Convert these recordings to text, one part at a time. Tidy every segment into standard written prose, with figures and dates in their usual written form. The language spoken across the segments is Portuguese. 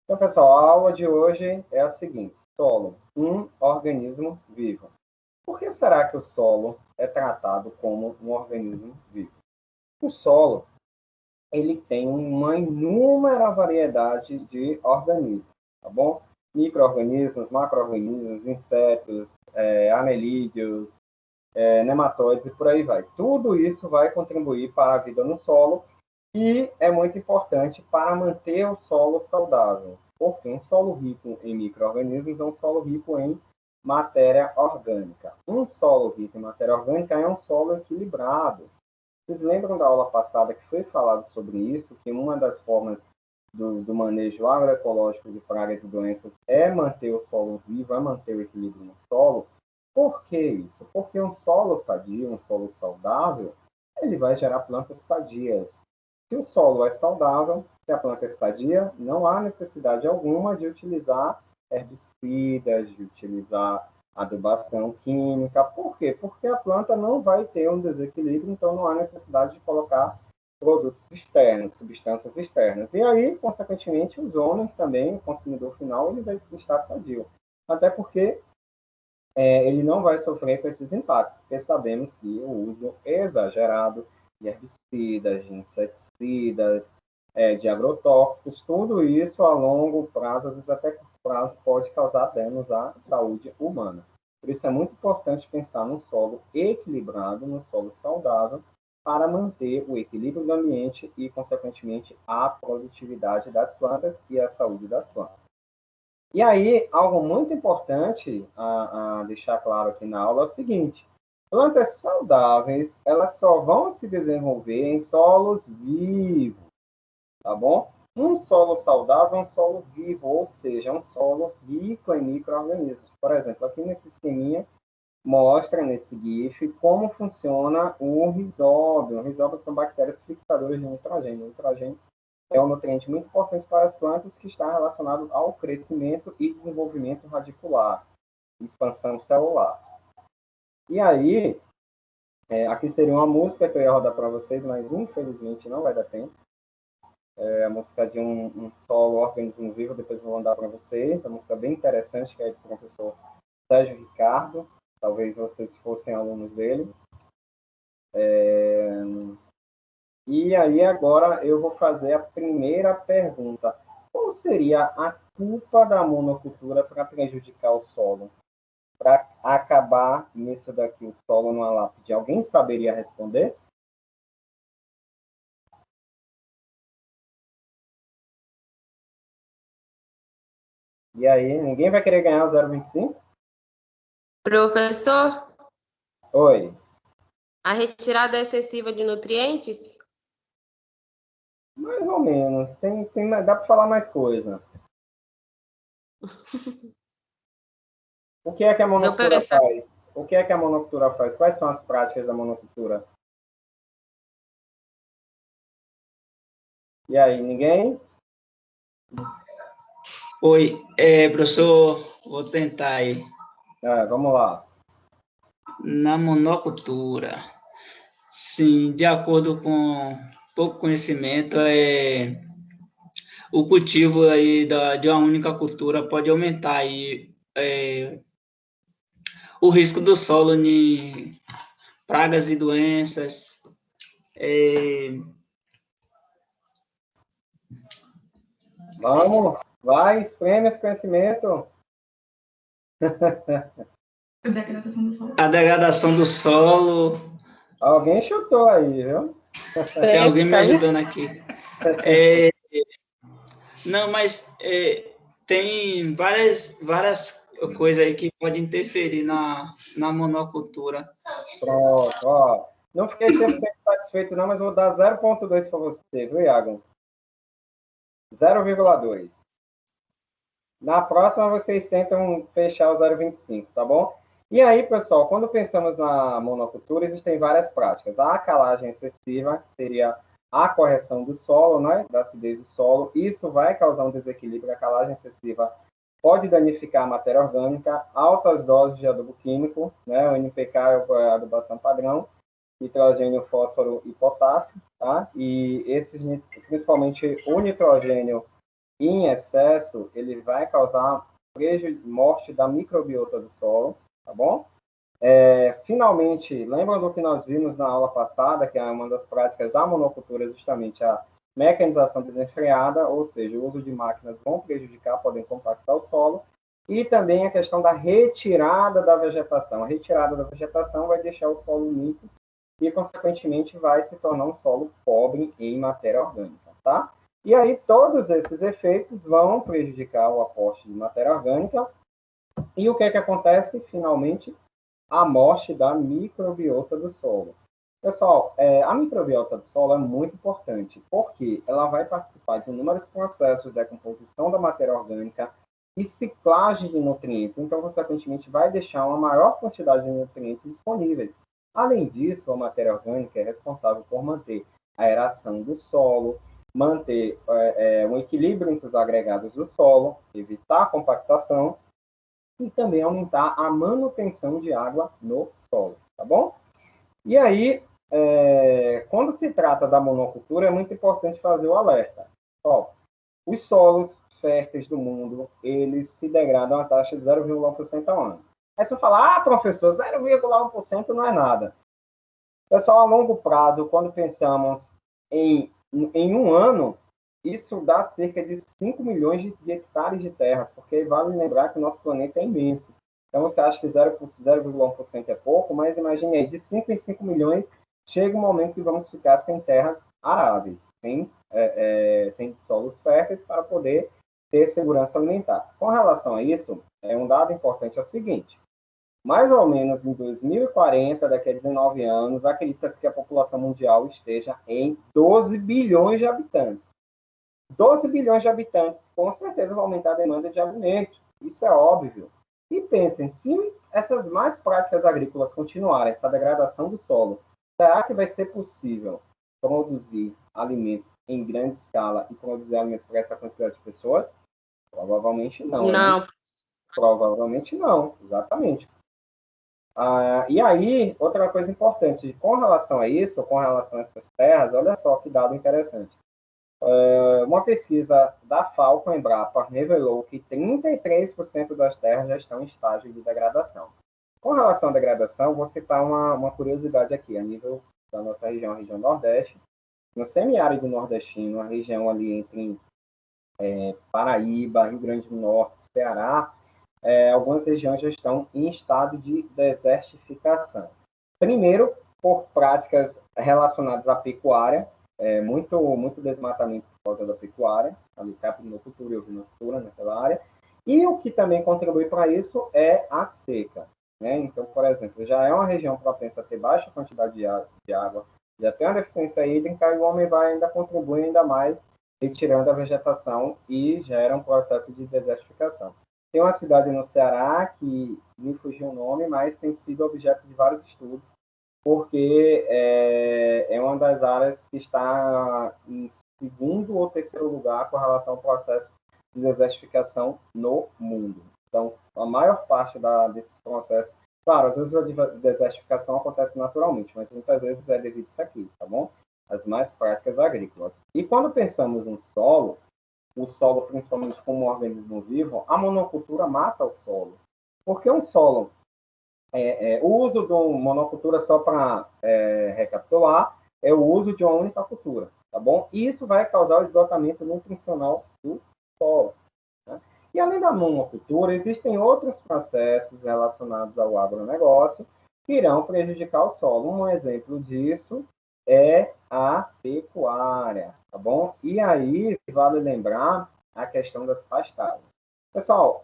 Então, pessoal, a aula de hoje é a seguinte: solo, um organismo vivo. Por que será que o solo é tratado como um organismo vivo? O solo, ele tem uma inúmera variedade de organismos, tá bom? Micro-organismos, macro-organismos, insetos, anelídeos, nematóides e por aí vai. Tudo isso vai contribuir para a vida no solo e é muito importante para manter o solo saudável, porque um solo rico em micro-organismos é um solo rico em matéria orgânica. Um solo rico em matéria orgânica é um solo equilibrado. Vocês lembram da aula passada que foi falado sobre isso, que uma das formas do manejo agroecológico de pragas e doenças é manter o solo vivo, é manter o equilíbrio no solo? Por que isso? Porque um solo sadio, um solo saudável, ele vai gerar plantas sadias. Se o solo é saudável, se a planta é sadia, não há necessidade alguma de utilizar herbicidas, de utilizar adubação química. Por quê? Porque a planta não vai ter um desequilíbrio, então não há necessidade de colocar produtos externos, substâncias externas. E aí, consequentemente, os homens também, o consumidor final, ele vai estar sadio. Até porque ele não vai sofrer com esses impactos, porque sabemos que o uso exagerado de herbicidas, de inseticidas, de agrotóxicos, tudo isso a longo prazo, às vezes até curto prazo, pode causar danos à saúde humana. Por isso é muito importante pensar num solo equilibrado, num solo saudável, para manter o equilíbrio do ambiente e, consequentemente, a produtividade das plantas e a saúde das plantas. E aí, algo muito importante a deixar claro aqui na aula é o seguinte: plantas saudáveis, elas só vão se desenvolver em solos vivos, tá bom? Um solo saudável é um solo vivo, ou seja, um solo rico em micro-organismos. Por exemplo, aqui nesse esqueminha, mostra nesse GIF como funciona o rizóbio. O rizóbio são bactérias fixadoras de nitrogênio. O nitrogênio é um nutriente muito importante para as plantas que está relacionado ao crescimento e desenvolvimento radicular, expansão celular. E aí, aqui seria uma música que eu ia rodar para vocês, mas infelizmente não vai dar tempo. É a música de um solo organismo vivo, depois eu vou mandar para vocês. É uma música bem interessante, que é do professor Sérgio Ricardo. Talvez vocês fossem alunos dele. E aí agora eu vou fazer a primeira pergunta. Qual seria a culpa da monocultura para prejudicar o solo? Para acabar nisso daqui, o solo numa lápide? Alguém saberia responder? E aí, ninguém vai querer ganhar o 0,25? Professor, Oi. a retirada excessiva de nutrientes? Mais ou menos. Dá para falar mais coisa. O que é que a monocultura faz? O que é que a monocultura faz? Quais são as práticas da monocultura? E aí, ninguém? Oi, professor, vou tentar aí. Vamos lá. Na monocultura, sim, de acordo com pouco conhecimento, o cultivo aí de uma única cultura pode aumentar aí, o risco do solo de pragas e doenças. Vamos, vai, espreme esse conhecimento. A degradação do solo. Alguém chutou aí, viu? Tem alguém me ajudando aqui. Não, mas tem várias coisas aí que podem interferir na monocultura. Pronto, ó. Não fiquei 100% satisfeito não, mas vou dar 0,2 para você, viu, Iago? 0,2. Na próxima, vocês tentam fechar o 0,25, tá bom? E aí, pessoal, quando pensamos na monocultura, existem várias práticas. A calagem excessiva seria a correção do solo, né, da acidez do solo. Isso vai causar um desequilíbrio. A calagem excessiva pode danificar a matéria orgânica. Altas doses de adubo químico, né, o NPK é a adubação padrão, nitrogênio, fósforo e potássio, tá? E esses, principalmente o nitrogênio, em excesso, ele vai causar morte da microbiota do solo, tá bom? Finalmente, lembram do que nós vimos na aula passada, que é uma das práticas da monocultura, justamente a mecanização desenfreada, ou seja, o uso de máquinas vão prejudicar, podem compactar o solo, e também a questão da retirada da vegetação. A retirada da vegetação vai deixar o solo limpo e, consequentemente, vai se tornar um solo pobre em matéria orgânica, tá? E aí, todos esses efeitos vão prejudicar o aporte de matéria orgânica. E o que é que acontece? Finalmente, a morte da microbiota do solo. Pessoal, a microbiota do solo é muito importante, porque ela vai participar de inúmeros processos de decomposição da matéria orgânica e ciclagem de nutrientes. Então, consequentemente, vai deixar uma maior quantidade de nutrientes disponíveis. Além disso, a matéria orgânica é responsável por manter a aeração do solo, manter um equilíbrio entre os agregados do solo, evitar a compactação e também aumentar a manutenção de água no solo, tá bom? E aí, quando se trata da monocultura, é muito importante fazer o alerta. Ó, os solos férteis do mundo, eles se degradam a taxa de 0,1% ao ano. Aí você fala, professor, 0,1% não é nada. Pessoal, a longo prazo, quando pensamos em um ano, isso dá cerca de 5 milhões de hectares de terras, porque vale lembrar que o nosso planeta é imenso. Então, você acha que 0,1% é pouco, mas imagine aí, de 5 em 5 milhões, chega um momento que vamos ficar sem terras aráveis, sem solos férteis, para poder ter segurança alimentar. Com relação a isso, um dado importante é o seguinte: mais ou menos em 2040, daqui a 19 anos, acredita-se que a população mundial esteja em 12 bilhões de habitantes. 12 bilhões de habitantes, com certeza vai aumentar a demanda de alimentos, isso é óbvio. E pensem, se essas más práticas agrícolas continuarem, essa degradação do solo, será que vai ser possível produzir alimentos em grande escala e produzir alimentos para essa quantidade de pessoas? Provavelmente não. Não. Provavelmente não, exatamente. E aí, outra coisa importante, com relação a isso, com relação a essas terras, olha só que dado interessante. Uma pesquisa da FAO com a Embrapa revelou que 33% das terras já estão em estágio de degradação. Com relação à degradação, vou citar uma curiosidade aqui, a nível da nossa região, a região Nordeste. No semiárido nordestino, a região ali entre Paraíba, Rio Grande do Norte, Ceará, algumas regiões já estão em estado de desertificação. Primeiro, por práticas relacionadas à pecuária, muito desmatamento por causa da pecuária, ali capinocultura e ovinocultura naquela área, e o que também contribui para isso é a seca. Né? Então, por exemplo, já é uma região propensa a ter baixa quantidade de água, já tem uma deficiência hídrica, e o homem vai ainda contribuir ainda mais, retirando a vegetação e gera um processo de desertificação. Tem uma cidade no Ceará que me fugiu o nome, mas tem sido objeto de vários estudos, porque é uma das áreas que está em segundo ou terceiro lugar com relação ao processo de desertificação no mundo. Então, a maior parte desses processos, claro, às vezes a desertificação acontece naturalmente, mas muitas vezes é devido a isso aqui, tá bom? As mais práticas agrícolas. E quando pensamos no solo, o solo, principalmente como um organismo vivo, a monocultura mata o solo. Porque um solo o uso de uma monocultura, só para recapitular, é o uso de uma única cultura, tá bom? E isso vai causar o esgotamento nutricional do solo. Né? E além da monocultura, existem outros processos relacionados ao agronegócio que irão prejudicar o solo. Um exemplo disso é a pecuária, tá bom? E aí, vale lembrar a questão das pastagens. Pessoal,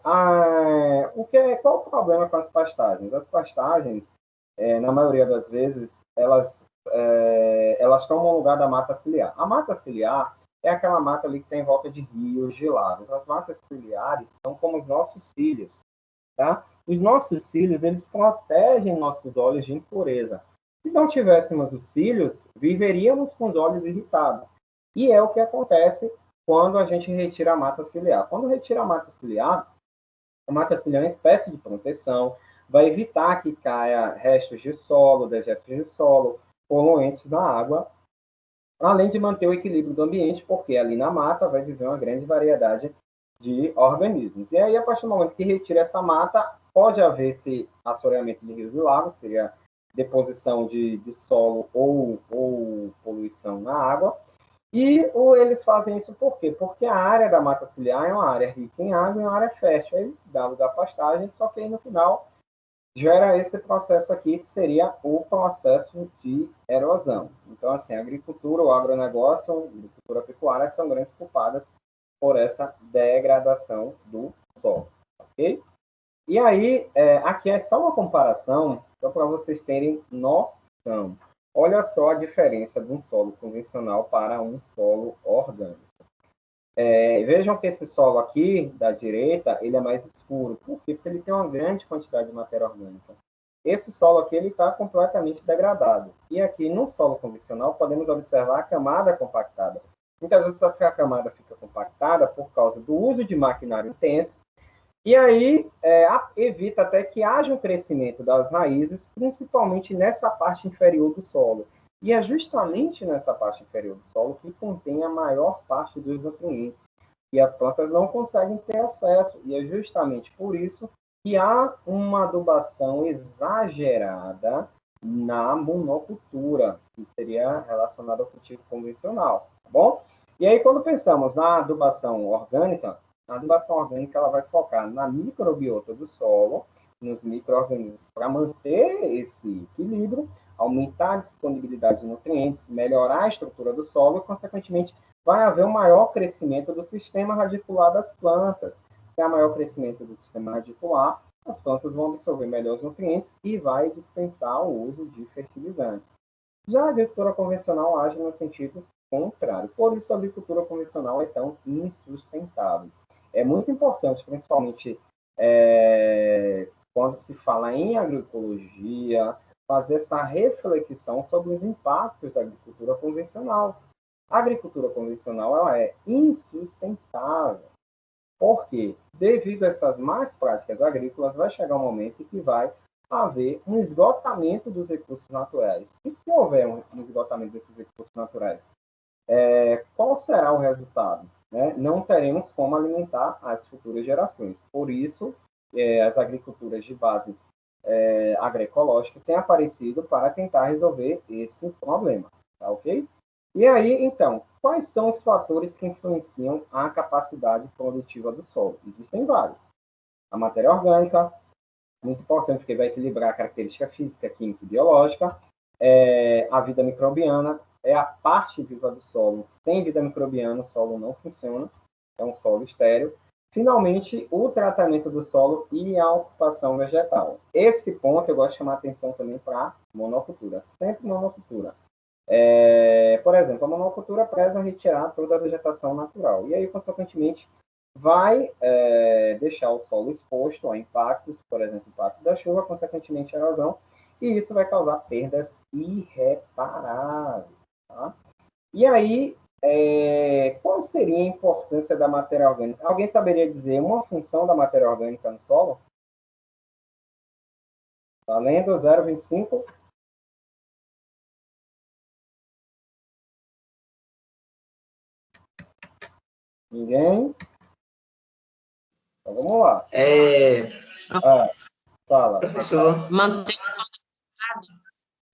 qual o problema com as pastagens? As pastagens, na maioria das vezes, elas tomam o lugar da mata ciliar. A mata ciliar é aquela mata ali que tem em volta de rios, de lagos. As matas ciliares são como os nossos cílios, tá? Os nossos cílios, eles protegem nossos olhos de impureza. Se não tivéssemos os cílios, viveríamos com os olhos irritados. E é o que acontece quando a gente retira a mata ciliar. Quando retira a mata ciliar é uma espécie de proteção, vai evitar que caia restos de solo, dejetos de solo, poluentes na água, além de manter o equilíbrio do ambiente, porque ali na mata vai viver uma grande variedade de organismos. E aí, a partir do momento que retira essa mata, pode haver esse assoreamento de rios e lagos, seria deposição de solo ou poluição na água. E eles fazem isso por quê? Porque a área da mata ciliar é uma área rica em água e uma área fértil. Aí dá lugar à pastagem, só que aí no final gera esse processo aqui, que seria o processo de erosão. Então, assim, a agricultura, o agronegócio, a agricultura pecuária são grandes culpadas por essa degradação do solo, ok? E aí, aqui é só uma comparação, só para vocês terem noção. Olha só a diferença de um solo convencional para um solo orgânico. Vejam que esse solo aqui, da direita, ele é mais escuro. Por quê? Porque ele tem uma grande quantidade de matéria orgânica. Esse solo aqui, ele está completamente degradado. E aqui, no solo convencional, podemos observar a camada compactada. Muitas vezes a camada fica compactada por causa do uso de maquinário intenso, e aí evita até que haja um crescimento das raízes, principalmente nessa parte inferior do solo. E é justamente nessa parte inferior do solo que contém a maior parte dos nutrientes. E as plantas não conseguem ter acesso. E é justamente por isso que há uma adubação exagerada na monocultura, que seria relacionada ao cultivo convencional, tá bom? E aí, quando pensamos na adubação orgânica, a adubação orgânica ela vai focar na microbiota do solo, nos micro-organismos, para manter esse equilíbrio, aumentar a disponibilidade de nutrientes, melhorar a estrutura do solo e, consequentemente, vai haver um maior crescimento do sistema radicular das plantas. Se há maior crescimento do sistema radicular, as plantas vão absorver melhor os nutrientes e vai dispensar o uso de fertilizantes. Já a agricultura convencional age no sentido contrário. Por isso, a agricultura convencional é tão insustentável. É muito importante, principalmente quando se fala em agroecologia, fazer essa reflexão sobre os impactos da agricultura convencional. A agricultura convencional ela é insustentável. Por quê? Devido a essas más práticas agrícolas, vai chegar um momento em que vai haver um esgotamento dos recursos naturais. E se houver um esgotamento desses recursos naturais, qual será o resultado? Né? Não teremos como alimentar as futuras gerações. Por isso, as agriculturas de base agroecológica têm aparecido para tentar resolver esse problema. Tá ok? E aí, então, quais são os fatores que influenciam a capacidade produtiva do solo? Existem vários. A matéria orgânica, muito importante, porque vai equilibrar a característica física, química e biológica. A vida microbiana é a parte viva do solo. Sem vida microbiana, o solo não funciona. É um solo estéril. Finalmente, o tratamento do solo e a ocupação vegetal. Esse ponto eu gosto de chamar a atenção também para monocultura. Sempre monocultura. Por exemplo, a monocultura preza retirar toda a vegetação natural. E aí, consequentemente, vai deixar o solo exposto a impactos, por exemplo, impacto da chuva, consequentemente a erosão, e isso vai causar perdas irreparáveis. Tá? E aí, qual seria a importância da matéria orgânica? Alguém saberia dizer uma função da matéria orgânica no solo? Valendo 0,25? Ninguém? Então vamos lá. Fala. Professor, Manter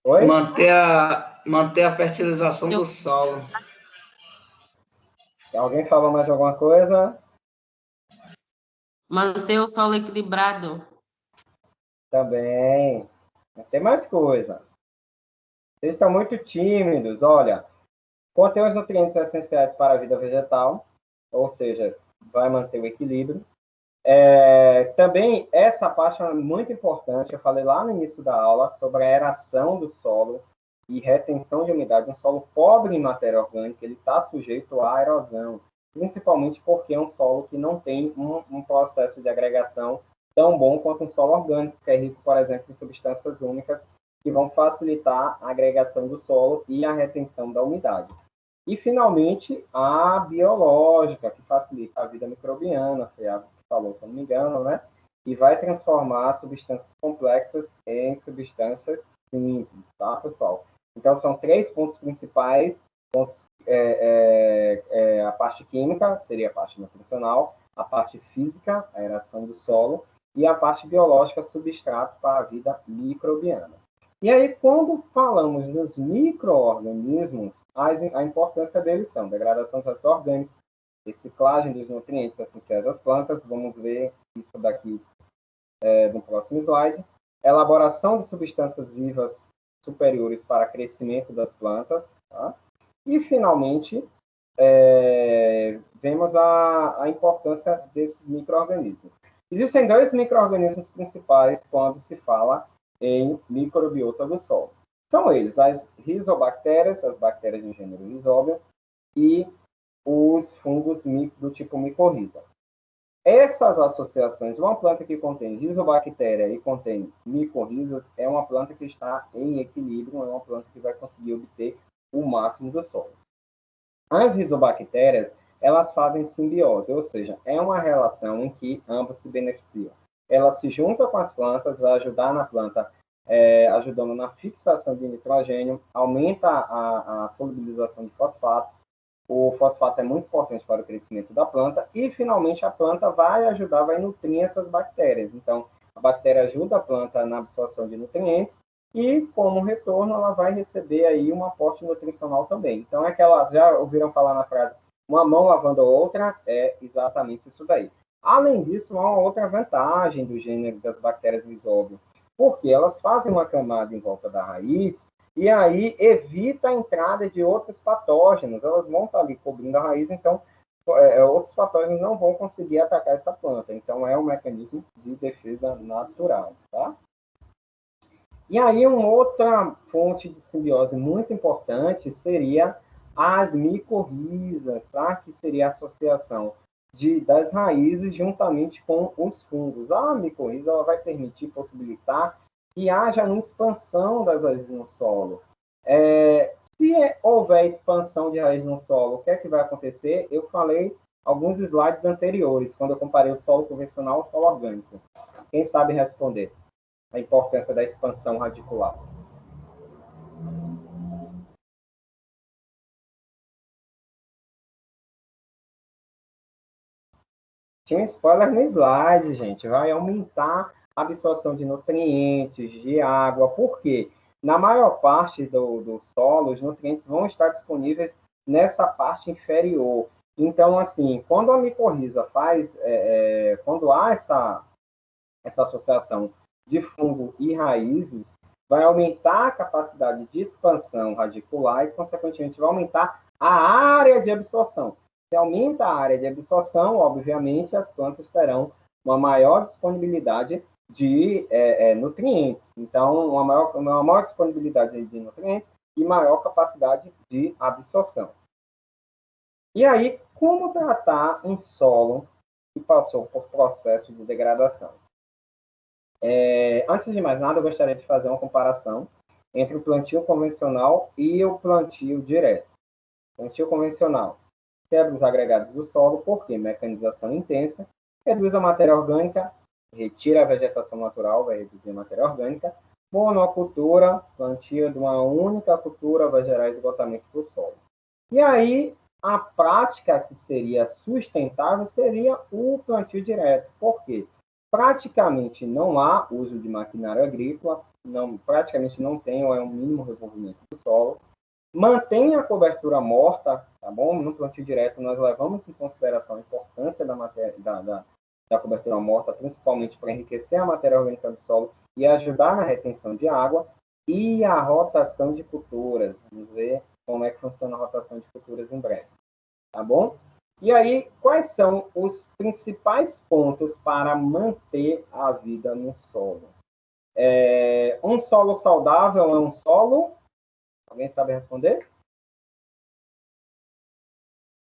Oi? manter a fertilização do solo. Alguém falou mais alguma coisa? Manter o solo equilibrado. Também. Tem mais coisa. Vocês estão muito tímidos. Olha, contém os nutrientes essenciais para a vida vegetal, ou seja, vai manter o equilíbrio. Também, essa parte é muito importante. Eu falei lá no início da aula sobre a aeração do solo e retenção de umidade. Um solo pobre em matéria orgânica, ele está sujeito à erosão, principalmente porque é um solo que não tem um processo de agregação tão bom quanto um solo orgânico, que é rico, por exemplo, em substâncias úmicas que vão facilitar a agregação do solo e a retenção da umidade. E, finalmente, a biológica, que facilita a vida microbiana, foi a que falou, se eu não me engano, né? E vai transformar substâncias complexas em substâncias simples, tá, pessoal? Então, são 3 pontos principais A parte química seria a parte nutricional, a parte física, a aeração do solo, e a parte biológica, substrato para a vida microbiana. E aí, quando falamos dos micro-organismos, a importância deles são degradação dos restos orgânicos, reciclagem dos nutrientes essenciais das plantas, vamos ver isso daqui no próximo slide, elaboração de substâncias vivas superiores para crescimento das plantas, tá? E, finalmente, vemos a importância desses micro-organismos. Existem dois micro-organismos principais quando se fala em microbiota do solo. São eles as rizobactérias, as bactérias do gênero Rhizobium, e os fungos do tipo micorriza. Essas associações, uma planta que contém rizobactéria e contém micorrizas, é uma planta que está em equilíbrio, é uma planta que vai conseguir obter o máximo do solo. As rizobactérias, elas fazem simbiose, ou seja, é uma relação em que ambas se beneficiam. Ela se junta com as plantas, vai ajudar na planta, ajudando na fixação de nitrogênio, aumenta a solubilização de fosfato. O fosfato é muito importante para o crescimento da planta e, finalmente, a planta vai ajudar, vai nutrir essas bactérias. Então, a bactéria ajuda a planta na absorção de nutrientes e, como retorno, ela vai receber aí um aporte nutricional também. Então, já ouviram falar na frase, uma mão lavando a outra? É exatamente isso daí. Além disso, há uma outra vantagem do gênero das bactérias Rhizobium, porque elas fazem uma camada em volta da raiz e aí evita a entrada de outros patógenos. Elas vão estar ali cobrindo a raiz, então outros patógenos não vão conseguir atacar essa planta. Então, é um mecanismo de defesa natural, tá? E aí, uma outra fonte de simbiose muito importante seria as micorrizas, tá? Que seria a associação das raízes juntamente com os fungos. A micorriza ela vai possibilitar que haja uma expansão das raízes no solo. Se houver expansão de raiz no solo, o que é que vai acontecer? Eu falei alguns slides anteriores, quando eu comparei o solo convencional ao solo orgânico. Quem sabe responder a importância da expansão radicular? Tinha um spoiler no slide, gente. Vai aumentar a absorção de nutrientes, de água. Por quê? Na maior parte do solo, os nutrientes vão estar disponíveis nessa parte inferior. Então, assim, quando a micorriza quando há essa associação de fungo e raízes, vai aumentar a capacidade de expansão radicular e, consequentemente, vai aumentar a área de absorção. Se aumenta a área de absorção, obviamente, as plantas terão uma maior disponibilidade de nutrientes. Então, uma maior disponibilidade de nutrientes e maior capacidade de absorção. E aí, como tratar um solo que passou por processo de degradação? Antes de mais nada, eu gostaria de fazer uma comparação entre o plantio convencional e o plantio direto. Plantio convencional quebra os agregados do solo, porque mecanização intensa, reduz a matéria orgânica, retira a vegetação natural, vai reduzir a matéria orgânica. Monocultura, plantio de uma única cultura, vai gerar esgotamento do solo. E aí, a prática que seria sustentável seria o plantio direto. Por quê? Praticamente não há uso de maquinário agrícola, praticamente não tem ou é um mínimo revolvimento do solo. Mantém a cobertura morta, tá bom? No plantio direto, nós levamos em consideração a importância da cobertura morta, principalmente para enriquecer a matéria orgânica do solo e ajudar na retenção de água. E a rotação de culturas. Vamos ver como é que funciona a rotação de culturas em breve, tá bom? E aí, quais são os principais pontos para manter a vida no solo? Um solo saudável é um solo... Alguém sabe responder?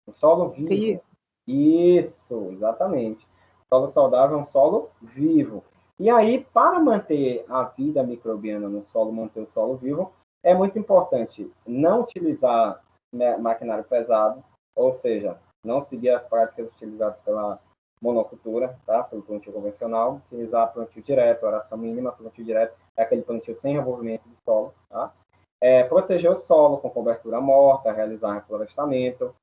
Um solo vivo. Isso, exatamente. Solo saudável é um solo vivo. E aí, para manter a vida microbiana no solo, manter o solo vivo, é muito importante não utilizar maquinário pesado, ou seja, não seguir as práticas utilizadas pela monocultura, tá? Pelo plantio convencional, utilizar plantio direto, oração mínima, plantio direto, é aquele plantio sem revolvimento do solo, tá? proteger o solo com cobertura morta, realizar reflorestamento,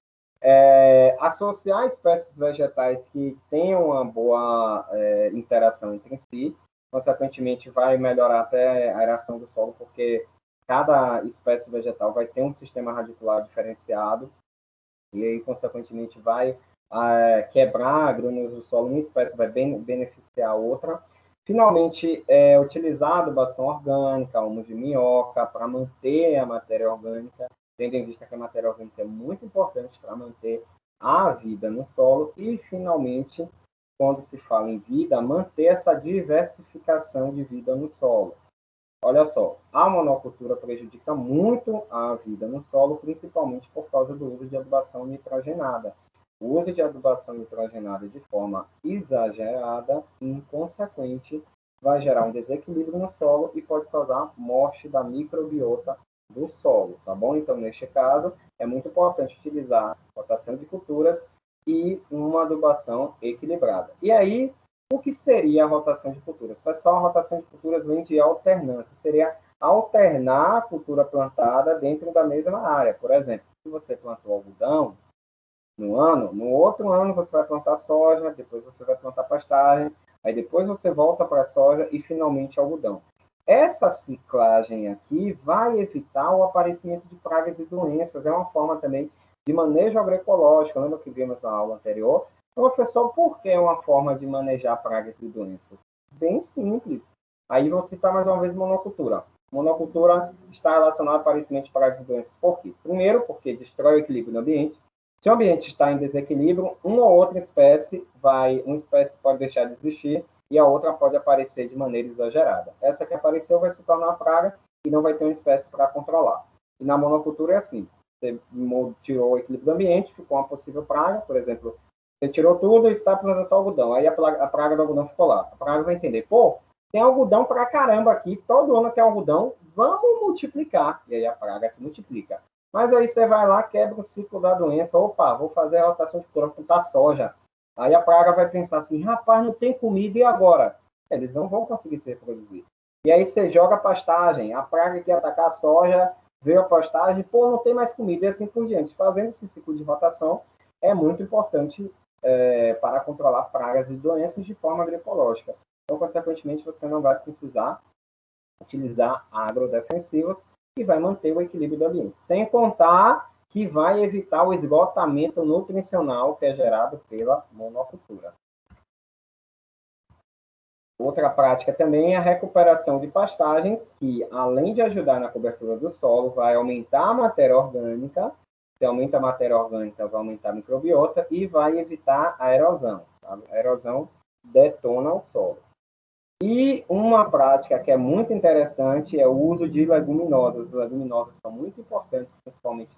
associar espécies vegetais que tenham uma boa interação entre si, consequentemente vai melhorar até a aeração do solo, porque cada espécie vegetal vai ter um sistema radicular diferenciado, e aí, consequentemente, vai quebrar grânulos do solo, uma espécie vai beneficiar a outra. Finalmente, utilizar adubação orgânica, humus de minhoca, para manter a matéria orgânica, tendo em vista que a matéria orgânica é muito importante para manter a vida no solo. E, finalmente, quando se fala em vida, manter essa diversificação de vida no solo. Olha só, a monocultura prejudica muito a vida no solo, principalmente por causa do uso de adubação nitrogenada. O uso de adubação nitrogenada de forma exagerada, inconsequente, vai gerar um desequilíbrio no solo e pode causar morte da microbiota do solo, tá bom? Então, neste caso, é muito importante utilizar rotação de culturas e uma adubação equilibrada. E aí, o que seria a rotação de culturas? Pessoal, a rotação de culturas vem de alternância. Seria alternar a cultura plantada dentro da mesma área. Por exemplo, se você plantou algodão no outro ano você vai plantar soja, depois você vai plantar pastagem, aí depois você volta para a soja e finalmente algodão. Essa ciclagem aqui vai evitar o aparecimento de pragas e doenças. É uma forma também de manejo agroecológico. Lembra que vimos na aula anterior? Professor, por que é uma forma de manejar pragas e doenças? Bem simples. Aí vou citar mais uma vez monocultura. Monocultura está relacionada ao aparecimento de pragas e doenças. Por quê? Primeiro, porque destrói o equilíbrio do ambiente. Se o ambiente está em desequilíbrio, uma ou outra espécie pode deixar de existir e a outra pode aparecer de maneira exagerada. Essa que apareceu vai se tornar uma praga e não vai ter uma espécie para controlar. E na monocultura é assim. Você tirou o equilíbrio do ambiente, ficou uma possível praga, por exemplo, você tirou tudo e está plantando só algodão. Aí a praga do algodão ficou lá. A praga vai entender, pô, tem algodão pra caramba aqui, todo ano tem algodão, vamos multiplicar. E aí a praga se multiplica. Mas aí você vai lá, quebra o ciclo da doença. Opa, vou fazer a rotação de cultura, plantar soja. Aí a praga vai pensar assim, rapaz, não tem comida, e agora? Eles não vão conseguir se reproduzir. E aí você joga a pastagem, a praga que ia atacar a soja, veio a pastagem, pô, não tem mais comida, e assim por diante. Fazendo esse ciclo de rotação é muito importante para controlar pragas e doenças de forma agroecológica. Então, consequentemente, você não vai precisar utilizar agrodefensivos e vai manter o equilíbrio do ambiente. Sem contar que vai evitar o esgotamento nutricional que é gerado pela monocultura. Outra prática também é a recuperação de pastagens, que além de ajudar na cobertura do solo, vai aumentar a matéria orgânica. Se aumenta a matéria orgânica, vai aumentar a microbiota e vai evitar a erosão. Tá? A erosão detona o solo. E uma prática que é muito interessante é o uso de leguminosas. As leguminosas são muito importantes, principalmente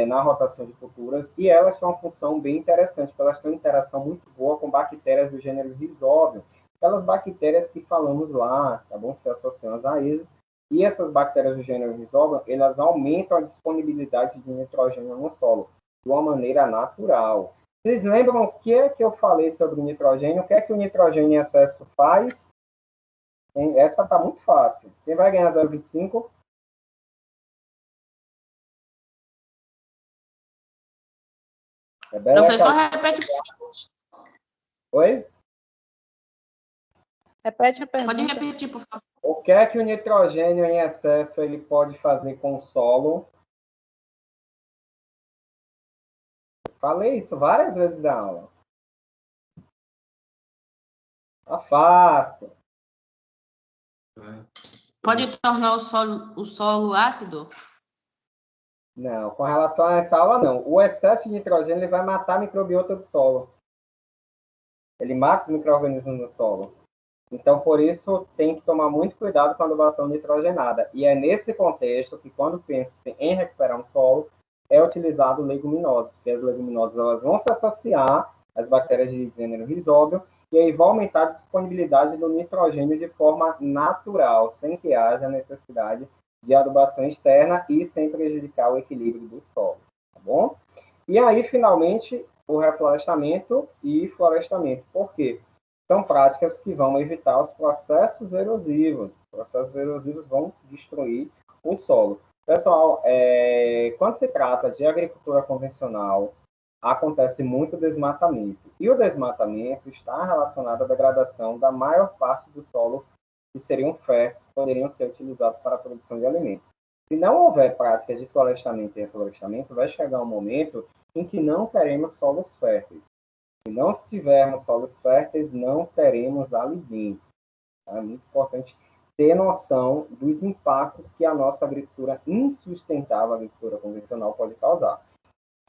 na rotação de culturas, e elas têm uma função bem interessante, porque elas têm uma interação muito boa com bactérias do gênero Rhizóbio, aquelas bactérias que falamos lá, tá bom? Que se associam às raízes, e essas bactérias do gênero Rhizóbio, elas aumentam a disponibilidade de nitrogênio no solo, de uma maneira natural. Vocês lembram o que é que eu falei sobre o nitrogênio? O que é que o nitrogênio em excesso faz? Essa está muito fácil. Quem vai ganhar 0,25? Professor, repete. Oi? Repete a pergunta. Pode repetir, por favor. O que é que o nitrogênio em excesso ele pode fazer com o solo? Falei isso várias vezes na aula. Tá fácil. Pode tornar o solo ácido? Não, com relação a essa aula, não. O excesso de nitrogênio ele vai matar a microbiota do solo. Ele mata os micro-organismos no solo. Então, por isso, tem que tomar muito cuidado com a adubação nitrogenada. E é nesse contexto que, quando pensa em recuperar um solo, é utilizado leguminosas, porque as leguminosas elas vão se associar às bactérias de gênero Rhizóbio, e aí vai aumentar a disponibilidade do nitrogênio de forma natural, sem que haja necessidade de adubação externa e sem prejudicar o equilíbrio do solo, tá bom? E aí, finalmente, o reflorestamento e florestamento. Por quê? São práticas que vão evitar os processos erosivos. Os processos erosivos vão destruir o solo. Pessoal, quando se trata de agricultura convencional, acontece muito desmatamento. E o desmatamento está relacionado à degradação da maior parte dos solos que seriam férteis, poderiam ser utilizados para a produção de alimentos. Se não houver práticas de florestamento e reflorestamento, vai chegar um momento em que não teremos solos férteis. Se não tivermos solos férteis, não teremos alimento. É muito importante ter noção dos impactos que a nossa agricultura insustentável, a agricultura convencional, pode causar.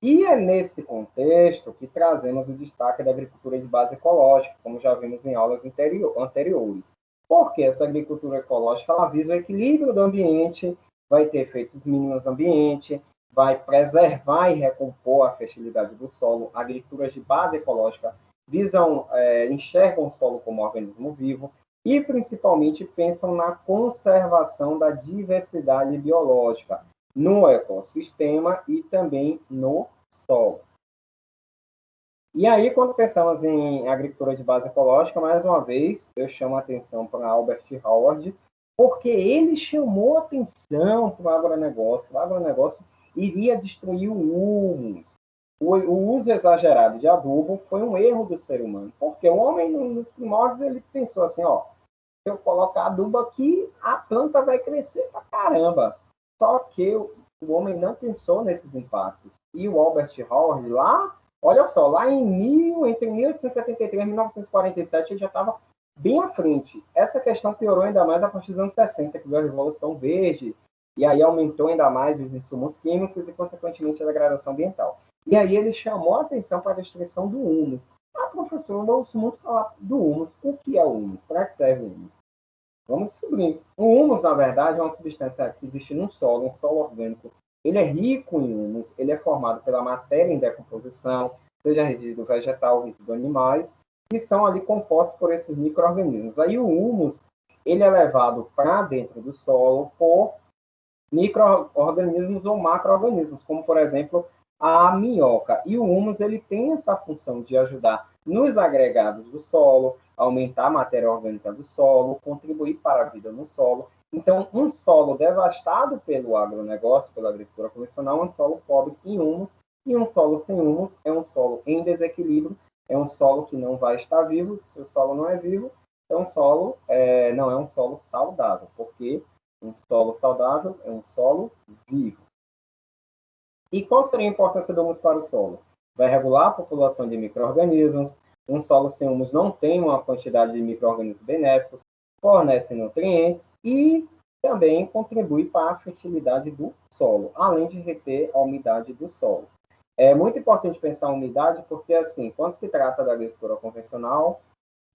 E é nesse contexto que trazemos o destaque da agricultura de base ecológica, como já vimos em aulas anteriores. Porque essa agricultura ecológica ela visa o equilíbrio do ambiente, vai ter efeitos mínimos no ambiente, vai preservar e recompor a fertilidade do solo. Agriculturas de base ecológica enxergam o solo como organismo vivo e, principalmente, pensam na conservação da diversidade biológica no ecossistema e também no solo. E aí, quando pensamos em agricultura de base ecológica, mais uma vez, eu chamo a atenção para Albert Howard, porque ele chamou a atenção para o agronegócio. O agronegócio iria destruir o humus. O uso exagerado de adubo foi um erro do ser humano, porque o homem, nos primórdios, ele pensou assim, se eu colocar adubo aqui, a planta vai crescer pra caramba. Só que o homem não pensou nesses impactos. E o Albert Howard, olha só, entre 1873 e 1947, ele já estava bem à frente. Essa questão piorou ainda mais a partir dos anos 60, que veio a Revolução Verde, e aí aumentou ainda mais os insumos químicos e, consequentemente, a degradação ambiental. E aí ele chamou a atenção para a destruição do humus. Professor, eu ouço muito falar do humus. O que é o humus? Para que serve o humus? Vamos descobrir. O humus, na verdade, é uma substância que existe no solo, um solo orgânico. Ele é rico em humus, ele é formado pela matéria em decomposição, seja resíduo vegetal, resíduo animais, que são ali compostos por esses micro-organismos. Aí o humus, ele é levado para dentro do solo por micro-organismos ou macro-organismos, como, por exemplo, a minhoca. E o humus, ele tem essa função de ajudar nos agregados do solo, aumentar a matéria orgânica do solo, contribuir para a vida no solo. Então, um solo devastado pelo agronegócio, pela agricultura convencional, é um solo pobre em humus, e um solo sem humus é um solo em desequilíbrio, é um solo que não vai estar vivo. Se o solo não é vivo, então o solo não é um solo saudável, porque um solo saudável é um solo vivo. E qual seria a importância do humus para o solo? Vai regular a população de micro-organismos. Um solo sem humus não tem uma quantidade de micro-organismos benéficos, fornece nutrientes e também contribui para a fertilidade do solo, além de reter a umidade do solo. É muito importante pensar a umidade porque, assim, quando se trata da agricultura convencional,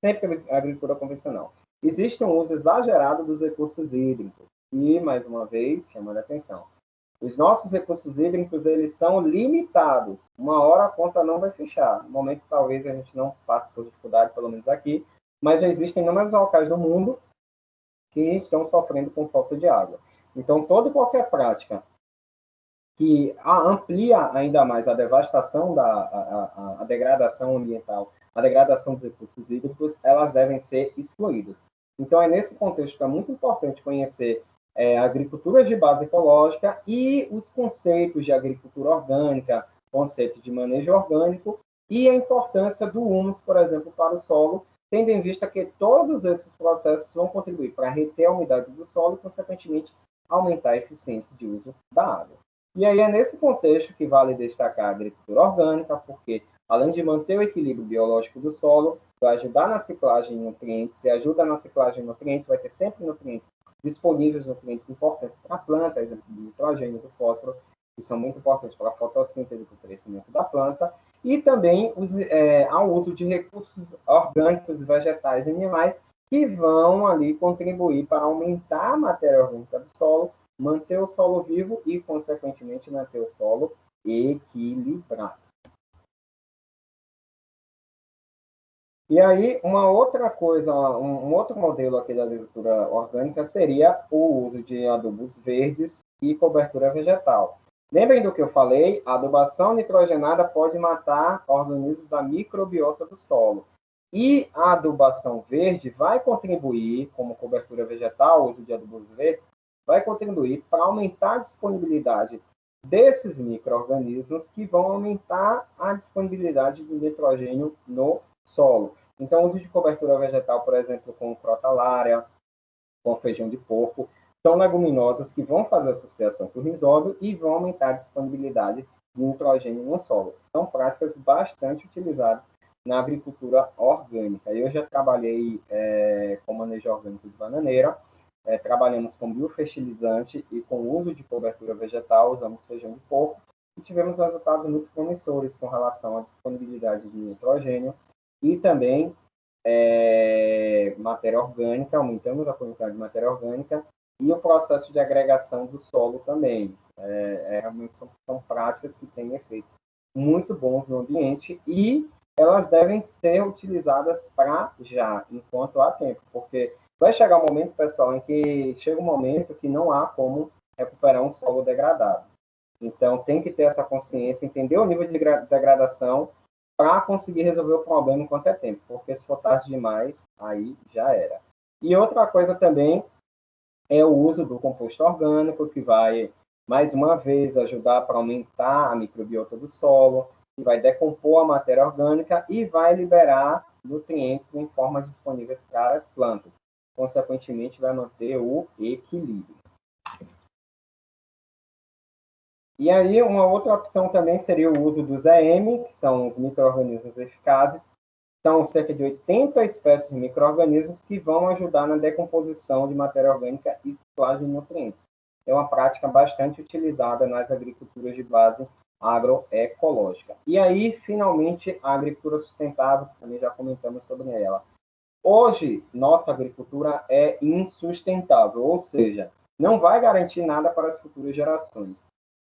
sempre agricultura convencional, existe um uso exagerado dos recursos hídricos. E, mais uma vez, chamando a atenção, os nossos recursos hídricos, eles são limitados. Uma hora a conta não vai fechar. No momento, talvez, a gente não passe por dificuldade, pelo menos aqui, mas já existem inúmeros locais do mundo que estão sofrendo com falta de água. Então, toda e qualquer prática que amplia ainda mais a devastação, a degradação ambiental, a degradação dos recursos hídricos, elas devem ser excluídas. Então, é nesse contexto que é muito importante conhecer agricultura de base ecológica e os conceitos de agricultura orgânica, conceitos de manejo orgânico e a importância do humus, por exemplo, para o solo, tendo em vista que todos esses processos vão contribuir para reter a umidade do solo e, consequentemente, aumentar a eficiência de uso da água. E aí é nesse contexto que vale destacar a agricultura orgânica, porque, além de manter o equilíbrio biológico do solo, vai ajudar na ciclagem de nutrientes. Se ajuda na ciclagem de nutrientes, vai ter sempre nutrientes disponíveis, nutrientes importantes para a planta, exemplo do nitrogênio, do fósforo, que são muito importantes para a fotossíntese, para o crescimento da planta, e também ao uso de recursos orgânicos, vegetais e animais, que vão ali contribuir para aumentar a matéria orgânica do solo, manter o solo vivo e, consequentemente, manter o solo equilibrado. E aí, uma outra coisa, um outro modelo aqui da agricultura orgânica seria o uso de adubos verdes e cobertura vegetal. Lembrem do que eu falei, a adubação nitrogenada pode matar organismos da microbiota do solo. E a adubação verde vai contribuir, como cobertura vegetal, o uso de adubos verdes, vai contribuir para aumentar a disponibilidade desses micro-organismos que vão aumentar a disponibilidade do nitrogênio no solo. Então, o uso de cobertura vegetal, por exemplo, com crotalária, com feijão de porco, são leguminosas que vão fazer associação com o risóbio e vão aumentar a disponibilidade de nitrogênio no solo. São práticas bastante utilizadas na agricultura orgânica. Eu já trabalhei com manejo orgânico de bananeira, trabalhamos com biofertilizante e com uso de cobertura vegetal, usamos feijão de porco, e tivemos resultados muito promissores com relação à disponibilidade de nitrogênio e também matéria orgânica, aumentamos a quantidade de matéria orgânica e o processo de agregação do solo também. Realmente são práticas que têm efeitos muito bons no ambiente e elas devem ser utilizadas para já, enquanto há tempo, porque vai chegar um momento, pessoal, em que chega um momento que não há como recuperar um solo degradado. Então, tem que ter essa consciência, entender o nível de degradação para conseguir resolver o problema enquanto é tempo, porque se for tarde demais, aí já era. E outra coisa também é o uso do composto orgânico, que vai, mais uma vez, ajudar para aumentar a microbiota do solo, que vai decompor a matéria orgânica e vai liberar nutrientes em forma disponíveis para as plantas. Consequentemente, vai manter o equilíbrio. E aí, uma outra opção também seria o uso dos EM, que são os micro-organismos eficazes. São cerca de 80 espécies de micro-organismos que vão ajudar na decomposição de matéria orgânica e ciclagem de nutrientes. É uma prática bastante utilizada nas agriculturas de base agroecológica. E aí, finalmente, a agricultura sustentável, também já comentamos sobre ela. Hoje, nossa agricultura é insustentável, ou seja, não vai garantir nada para as futuras gerações.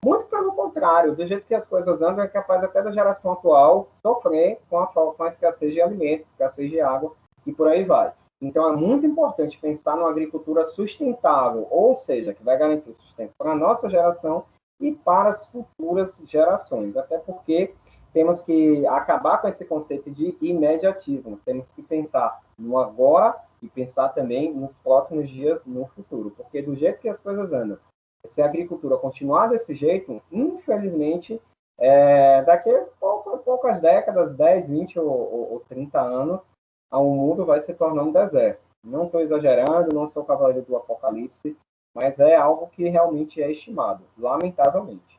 Muito pelo contrário, do jeito que as coisas andam, é capaz até da geração atual sofrer com a escassez de alimentos, escassez de água e por aí vai. Então, é muito importante pensar numa agricultura sustentável, ou seja, que vai garantir o sustento para a nossa geração e para as futuras gerações. Até porque temos que acabar com esse conceito de imediatismo. Temos que pensar no agora e pensar também nos próximos dias, no futuro. Porque do jeito que as coisas andam, se a agricultura continuar desse jeito, infelizmente, daqui a poucas décadas, 10, 20 ou 30 anos, o mundo vai se tornar um deserto. Não estou exagerando, não sou cavaleiro do apocalipse, mas é algo que realmente é estimado, lamentavelmente.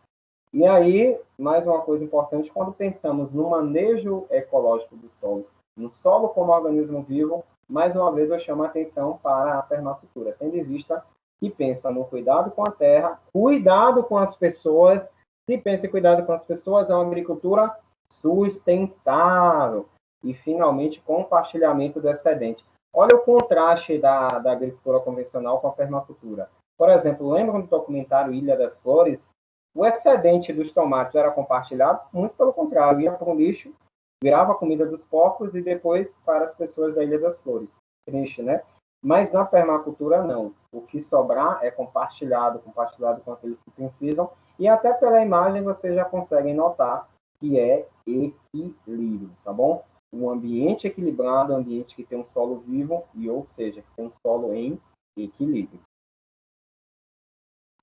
E aí, mais uma coisa importante, quando pensamos no manejo ecológico do solo, no solo como organismo vivo, mais uma vez eu chamo a atenção para a permacultura, tendo em vista que pensa no cuidado com a terra, cuidado com as pessoas. Se pensa em cuidado com as pessoas, é uma agricultura sustentável. E, finalmente, compartilhamento do excedente. Olha o contraste da agricultura convencional com a permacultura. Por exemplo, lembra do documentário Ilha das Flores? O excedente dos tomates era compartilhado? Muito pelo contrário, ia para o lixo, virava a comida dos porcos e depois para as pessoas da Ilha das Flores. Triste, né? Mas na permacultura, não. O que sobrar é compartilhado com aqueles que precisam, e até pela imagem vocês já conseguem notar que é equilíbrio, tá bom? Um ambiente equilibrado, um ambiente que tem um solo vivo, e ou seja, que tem um solo em equilíbrio.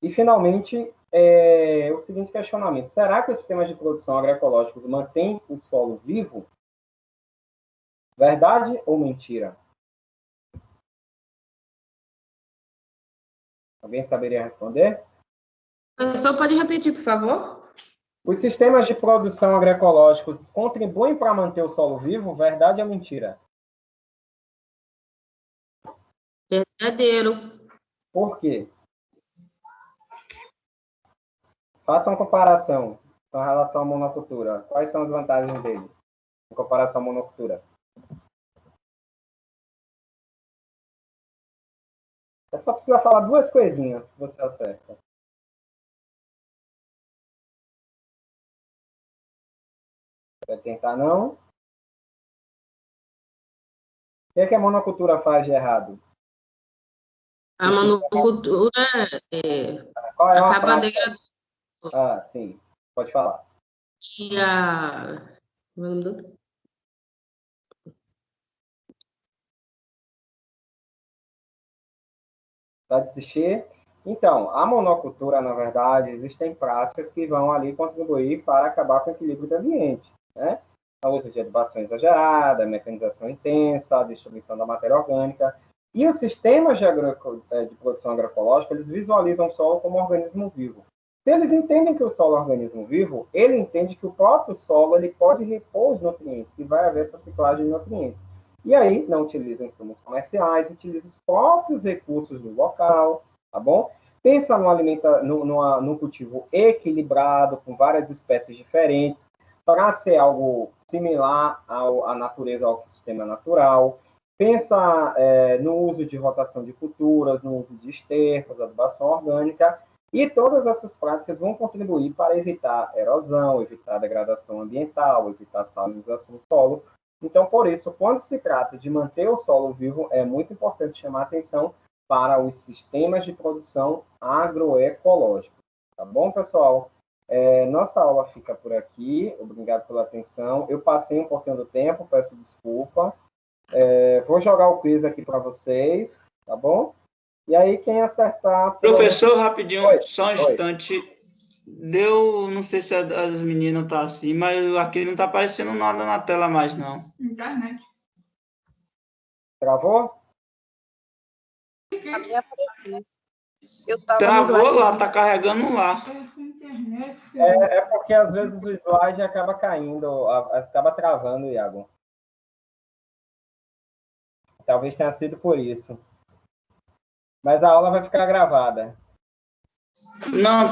E, finalmente, o seguinte questionamento. Será que os sistemas de produção agroecológicos mantêm o solo vivo? Verdade ou mentira? Alguém saberia responder? Professor, pode repetir, por favor? Os sistemas de produção agroecológicos contribuem para manter o solo vivo? Verdade ou mentira? Verdadeiro. Por quê? Faça uma comparação com relação à monocultura. Quais são as vantagens dele em comparação à monocultura? Você só precisa falar duas coisinhas que você acerta. Vai tentar não? O que é que a monocultura faz de errado? A monocultura Qual é uma acaba prática? degradando Ah, sim. Pode falar. a... Vai desistir? Então, a monocultura, na verdade, existem práticas que vão ali contribuir para acabar com o equilíbrio do ambiente, né? O uso de adubação exagerada, mecanização intensa, a destruição da matéria orgânica. E os sistemas de produção agroecológica, eles visualizam o solo como um organismo vivo. Se eles entendem que o solo é um organismo vivo, ele entende que o próprio solo ele pode repor os nutrientes, e vai haver essa ciclagem de nutrientes. E aí, não utiliza insumos comerciais, utiliza os próprios recursos do local, tá bom? Pensa no cultivo equilibrado, com várias espécies diferentes, para ser algo similar à natureza, ao sistema natural. Pensa no uso de rotação de culturas, no uso de estercos, adubação orgânica, e todas essas práticas vão contribuir para evitar erosão, evitar degradação ambiental, evitar salinização do solo. Então, por isso, quando se trata de manter o solo vivo, é muito importante chamar atenção para os sistemas de produção agroecológica. Tá bom, pessoal? Nossa aula fica por aqui. Obrigado pela atenção. Eu passei um pouquinho do tempo, peço desculpa. Vou jogar o quiz aqui para vocês, tá bom? E aí, quem acertar... Professor, rapidinho, Oi, só um oi. instante. Deu, não sei se as meninas estão assim, mas aqui não está aparecendo nada na tela mais, não. Internet. Travou? A minha apareceu. Eu tava no Travou slide. lá, tá carregando lá. Essa internet. É porque às vezes o slide acaba caindo, acaba travando, Iago. Talvez tenha sido por isso. Mas a aula vai ficar gravada. Não,